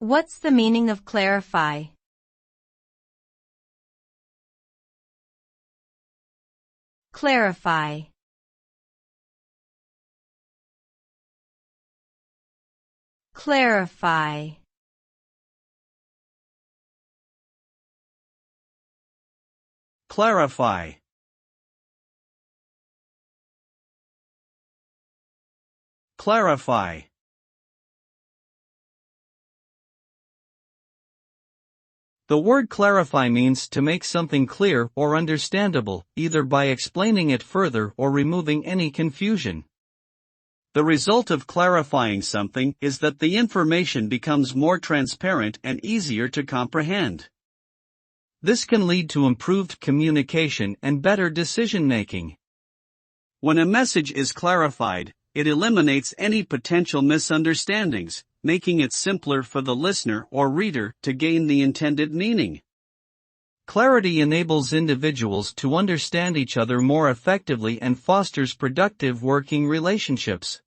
What's the meaning of clarify? Clarify. Clarify. Clarify. Clarify. The word clarify means to make something clear or understandable, either by explaining it further or removing any confusion. The result of clarifying something is that the information becomes more transparent and easier to comprehend. This can lead to improved communication and better decision-making. When a message is clarified, it eliminates any potential misunderstandings, making it simpler for the listener or reader to gain the intended meaning. Clarity enables individuals to understand each other more effectively and fosters productive working relationships.